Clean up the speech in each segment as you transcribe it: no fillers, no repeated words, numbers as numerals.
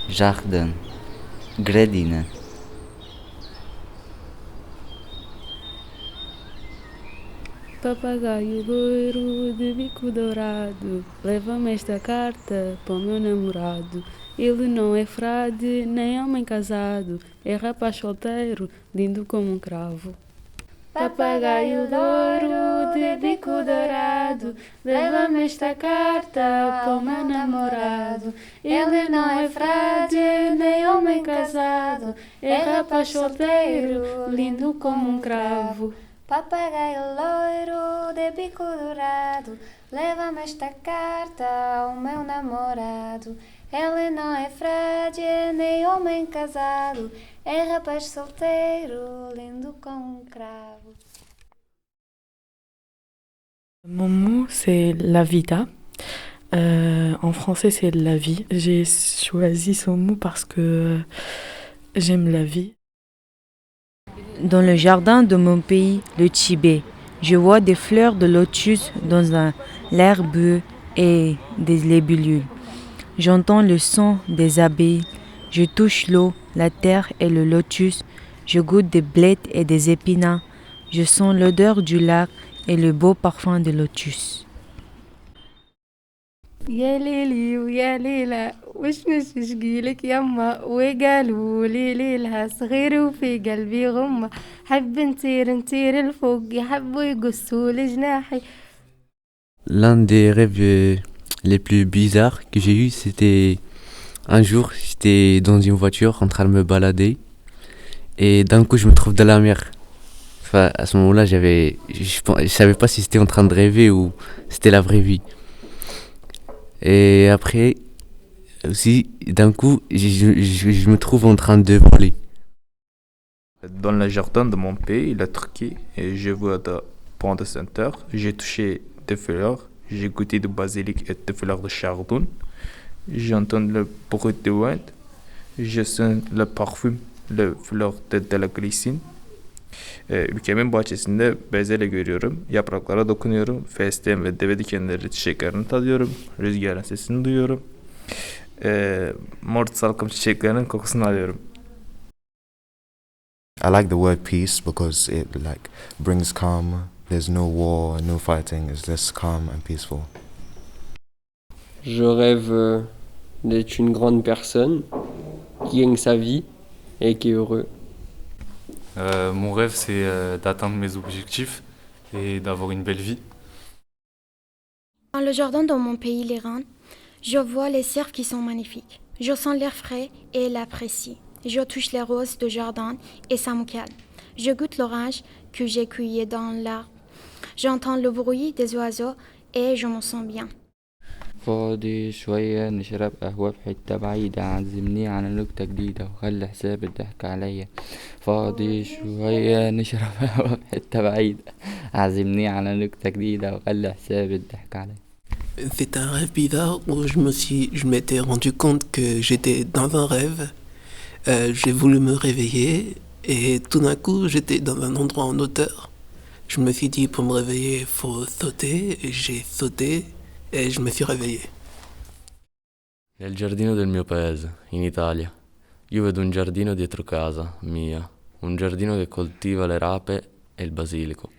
Jardim, Gradina. Papagaio loiro de bico dourado, leva-me esta carta para o meu namorado. Ele não é frade, nem homem casado, é rapaz solteiro, lindo como um cravo. Papagaio loiro de bico dourado, leva-me esta carta para o meu namorado. Ele não é frade, nem homem casado, é rapaz solteiro, lindo como um cravo. Papagaio loiro de bico dourado, leva-me esta carta ao meu namorado. Ele não é frade, nem homem casado, é rapaz solteiro, lindo como um cravo. Mon mot, c'est la vida. En français, c'est la vie. J'ai choisi ce mot parce que j'aime la vie. Dans le jardin de mon pays, le Tibet, je vois des fleurs de lotus dans l'herbe et des libellules. J'entends le son des abeilles, je touche l'eau, la terre et le lotus, je goûte des blettes et des épinards, je sens l'odeur du lac et le beau parfum de lotus. يا ليلي ويا ليلى وش مشقيلك يما وقالوا لي ليلها صغير وفي قلبي غمة حب نطير الفوق يحبوا يقصوا لجناحي. L'un des rêves les plus bizarres que j'ai eu, c'était un jour, j'étais dans une voiture en train de me balader et d'un coup je me trouve dans la mer. Enfin, à ce moment-là, je savais pas si c'était en train de rêver ou c'était la vraie vie. Et après, aussi, d'un coup, je me trouve en train de voler. Dans le jardin de mon pays, la Turquie, et je vois de pommes de center. J'ai touché des fleurs, j'ai goûté du basilic et des fleurs de chardon. J'entends le bruit du vent, je sens le parfum, le fleur de la glycine. Ülkemin bahçesinde bezelye görüyorum. Yapraklara dokunuyorum. Fesleğen ve deve dikenleri çiçeklerini tadıyorum. Rüzgarın sesini duyuyorum. Mor salkım çiçeklerinin kokusunu alıyorum. I like the word peace because it brings calm. There's no war, no fighting. It's just calm and peaceful. Je rêve d'être une grande personne qui gagne sa vie et qui est heureux. Mon rêve, c'est d'atteindre mes objectifs et d'avoir une belle vie. Dans le jardin de mon pays, l'Iran, je vois les cerfs qui sont magnifiques. Je sens l'air frais et l'apprécie. Je touche les roses de jardin et ça me calme. Je goûte l'orange que j'ai cueilli dans l'arbre. J'entends le bruit des oiseaux et je me sens bien. فاضي شوية نشرب قهوة في حتة بعيدة عزمني على نكتة جديدة وخلي حساب الضحك عليا فاضي شوية نشرب قهوة في حتة بعيدة عزمني على نكتة جديدة وخلي حساب الضحك عليا. C'est un rêve bizarre où je m'étais rendu compte que j'étais dans un rêve. J'ai voulu me réveiller et tout d'un coup j'étais dans un endroit en hauteur. Je me suis dit pour me réveiller il faut sauter et j'ai sauté e je me suis réveillé. Nel giardino del mio paese, in Italia, io vedo un giardino dietro casa mia, un giardino che coltiva le rape e il basilico.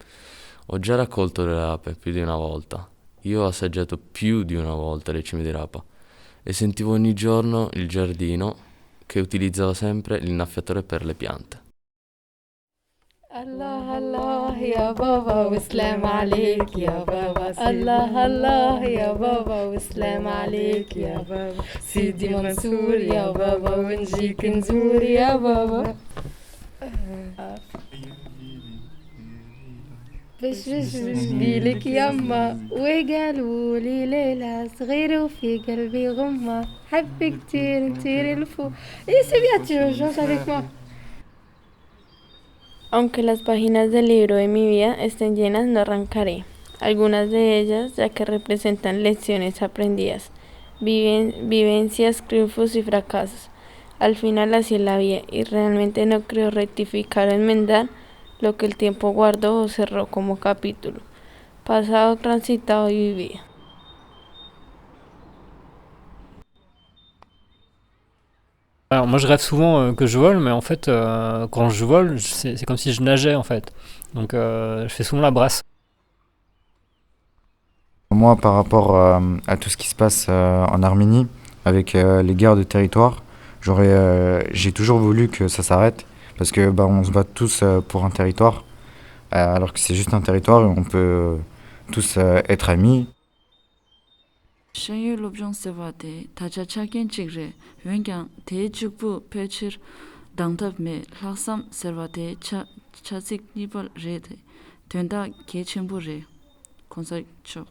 Ho già raccolto le rape più di una volta. Io ho assaggiato più di una volta le cime di rapa e sentivo ogni giorno il giardino che utilizzava sempre l'innaffiatore per le piante. الله الله يا بابا وسلام عليك يا بابا الله الله يا بابا وسلام عليك يا بابا سيدي منصور يا بابا ونجيك نزور يا بابا بش بيلك يما وقالوا لي ليلة صغيرة وفي قلبي غمة حب كتير نطير الفوق. Et c'est bien, tu chantes avec moi. Aunque las páginas del libro de mi vida estén llenas, no arrancaré. Algunas de ellas, ya que representan lecciones aprendidas, vivencias, triunfos y fracasos. Al final así es la vida y realmente no creo rectificar o enmendar lo que el tiempo guardó o cerró como capítulo, pasado, transitado y vivido. Alors moi je rêve souvent que je vole, mais en fait quand je vole, c'est comme si je nageais en fait. Donc je fais souvent la brasse. Moi, par rapport à tout ce qui se passe en Arménie, avec les guerres de territoire, j'ai toujours voulu que ça s'arrête, parce que on se bat tous pour un territoire, alors que c'est juste un territoire et on peut tous être amis. Shangyu lobjong sewa de taja chaken chigre wengyang te chukbu pechir dangtab me laksam serwa de chasik nibal re de tenda ke chenbu re konsa chok.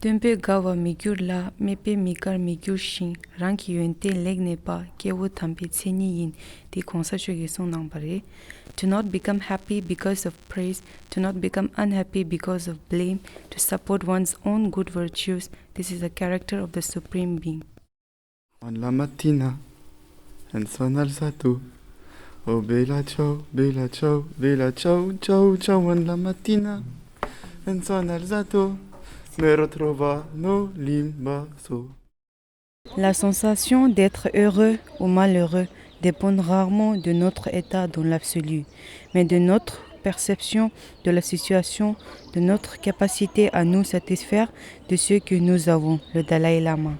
Tempe gawa migyur la mepe mikar migyur shin ranki yente legne pa kewo tampe tseni yin di konsa choge son nambare. To not become happy because of praise, to not become unhappy because of blame, to support one's own good virtues. This is the character of the Supreme Being. La mattina, and son alzato. Oh bella ciao, ciao, ciao, la mattina, and son alzato. Me ritrovano l'imbasso. La sensation d'être heureux ou malheureux dépend rarement de notre état dans l'absolu, mais de notre perception de la situation, de notre capacité à nous satisfaire de ce que nous avons. Le Dalai Lama.